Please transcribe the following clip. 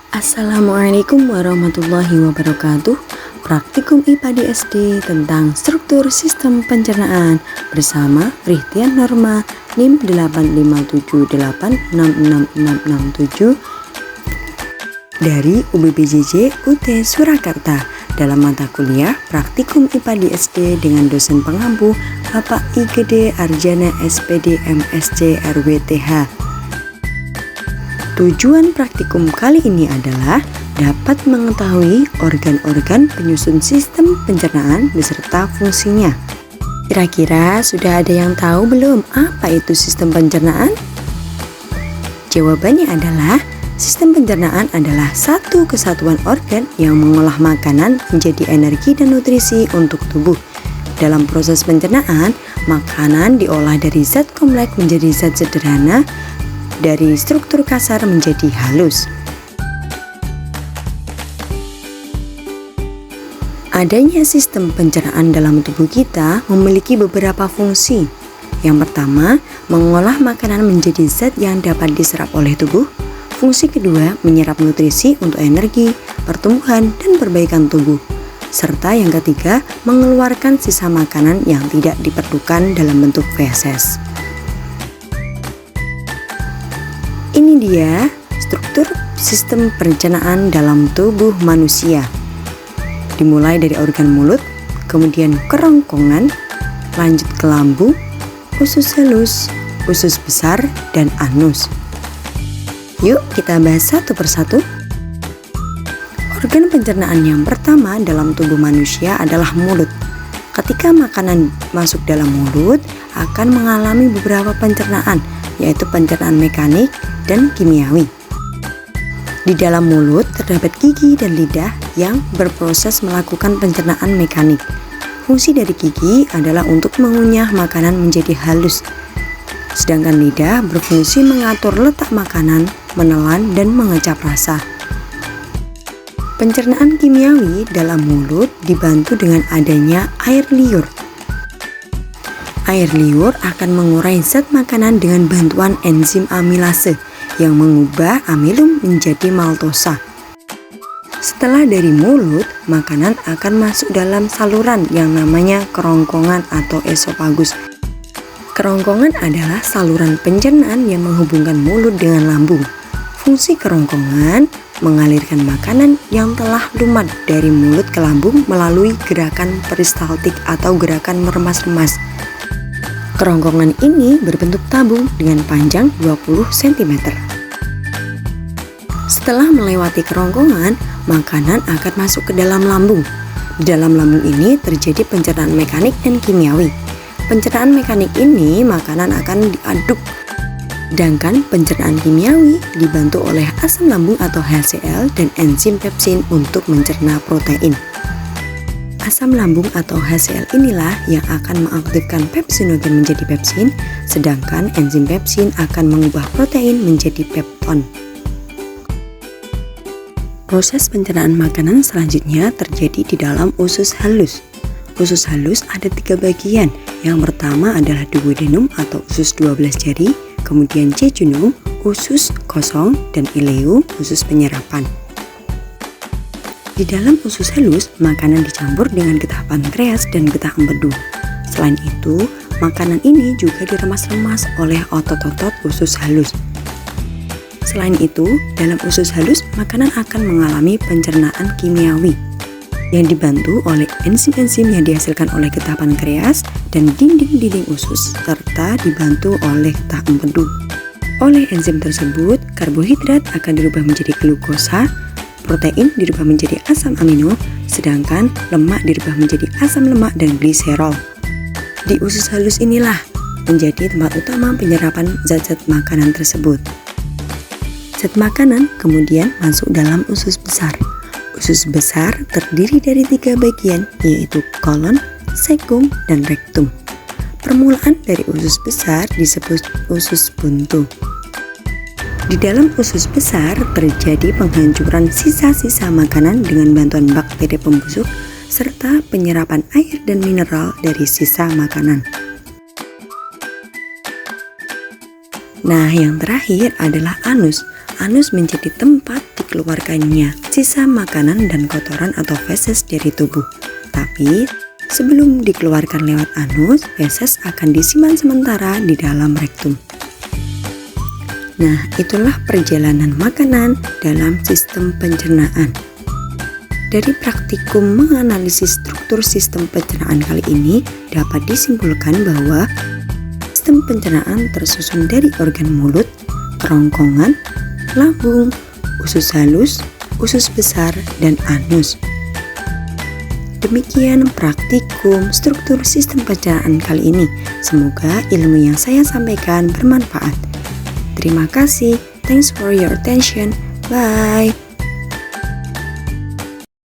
Assalamualaikum warahmatullahi wabarakatuh. Praktikum IPA di SD tentang struktur sistem pencernaan bersama Rihtian Norma NIM 857866667 dari UBPJJ UT Surakarta dalam mata kuliah Praktikum IPA di SD dengan dosen pengampu Bapak IGD Arjana SPD MSc RWTH. Tujuan praktikum kali ini adalah dapat mengetahui organ-organ penyusun sistem pencernaan beserta fungsinya. Kira-kira sudah ada yang tahu belum apa itu sistem pencernaan? Jawabannya adalah sistem pencernaan adalah satu kesatuan organ yang mengolah makanan menjadi energi dan nutrisi untuk tubuh. Dalam proses pencernaan, makanan diolah dari zat kompleks menjadi zat sederhana, dari struktur kasar menjadi halus. Adanya sistem pencernaan dalam tubuh kita memiliki beberapa fungsi. Yang pertama, mengolah makanan menjadi zat yang dapat diserap oleh tubuh. Fungsi kedua, menyerap nutrisi untuk energi, pertumbuhan, dan perbaikan tubuh. Serta yang ketiga, mengeluarkan sisa makanan yang tidak diperlukan dalam bentuk feses. Ini dia struktur sistem pencernaan dalam tubuh manusia. Dimulai dari organ mulut, kemudian kerongkongan, lanjut ke lambung, usus halus, usus besar, dan anus. Yuk kita bahas satu persatu. Organ pencernaan yang pertama dalam tubuh manusia adalah mulut. Ketika makanan masuk dalam mulut, akan mengalami beberapa pencernaan, yaitu pencernaan mekanik dan kimiawi. Di dalam mulut terdapat gigi dan lidah yang berproses melakukan pencernaan mekanik. Fungsi dari gigi adalah untuk mengunyah makanan menjadi halus, sedangkan lidah berfungsi mengatur letak makanan, menelan, dan mengecap rasa. Pencernaan kimiawi dalam mulut dibantu dengan adanya air liur. Air liur akan mengurai zat makanan dengan bantuan enzim amilase yang mengubah amilum menjadi maltosa. Setelah dari mulut, makanan akan masuk dalam saluran yang namanya kerongkongan atau esofagus. Kerongkongan adalah saluran pencernaan yang menghubungkan mulut dengan lambung. Fungsi kerongkongan mengalirkan makanan yang telah lumat dari mulut ke lambung melalui gerakan peristaltik atau gerakan meremas-remas. Kerongkongan ini berbentuk tabung dengan panjang 20 cm. Setelah melewati kerongkongan, makanan akan masuk ke dalam lambung. Di dalam lambung ini terjadi pencernaan mekanik dan kimiawi. Pencernaan mekanik ini makanan akan diaduk, sedangkan pencernaan kimiawi dibantu oleh asam lambung atau HCl dan enzim pepsin untuk mencerna protein. Asam lambung atau HCl inilah yang akan mengaktifkan pepsinogen menjadi pepsin, sedangkan enzim pepsin akan mengubah protein menjadi pepton. Proses pencernaan makanan selanjutnya terjadi di dalam usus halus. Usus halus ada 3 bagian. Yang pertama adalah duodenum atau usus 12 jari, kemudian jejunum, usus kosong, dan ileum, usus penyerapan. Di dalam usus halus, makanan dicampur dengan getah pankreas dan getah empedu. Selain itu, makanan ini juga diremas-remas oleh otot-otot usus halus. Selain itu, dalam usus halus, makanan akan mengalami pencernaan kimiawi yang dibantu oleh enzim-enzim yang dihasilkan oleh getah pankreas dan dinding-dinding usus, serta dibantu oleh getah empedu. Oleh enzim tersebut, karbohidrat akan dirubah menjadi glukosa, protein dirubah menjadi asam amino, sedangkan lemak dirubah menjadi asam lemak dan gliserol. Di usus halus inilah menjadi tempat utama penyerapan zat-zat makanan tersebut. Zat makanan kemudian masuk dalam usus besar. Usus besar terdiri dari 3 bagian, yaitu kolon, cecum, dan rektum. Permulaan dari usus besar disebut usus buntu. Di dalam usus besar terjadi penghancuran sisa-sisa makanan dengan bantuan bakteri pembusuk serta penyerapan air dan mineral dari sisa makanan. Nah, yang terakhir adalah anus. anus menjadi tempat dikeluarkannya sisa makanan dan kotoran atau feses dari tubuh. Tapi sebelum dikeluarkan lewat anus, feses akan disimpan sementara di dalam rektum. Nah, itulah perjalanan makanan dalam sistem pencernaan. Dari praktikum menganalisis struktur sistem pencernaan kali ini dapat disimpulkan bahwa sistem pencernaan tersusun dari organ mulut, kerongkongan, lambung, usus halus, usus besar, dan anus. Demikian praktikum struktur sistem pencernaan kali ini. Semoga ilmu yang saya sampaikan bermanfaat. Terima kasih. Thanks for your attention. Bye.